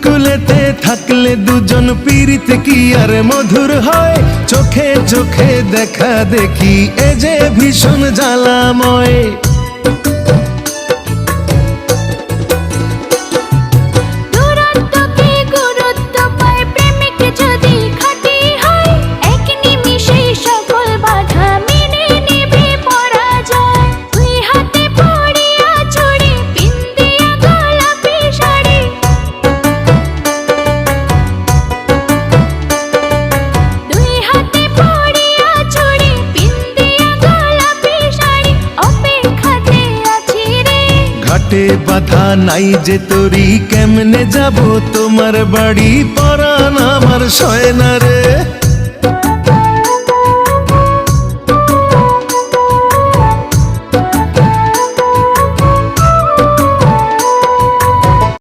কুলেতে থাকলে দুজন পীড়িত কি আর মধুর হয়, চোখে চোখে দেখা দেখি এ যে ভীষণ জ্বালাময়। ঘাটে বাধা নাই যে তোরি, কেমনে যাব তোমার বাড়ি, পরাণ আমার সয় না রে।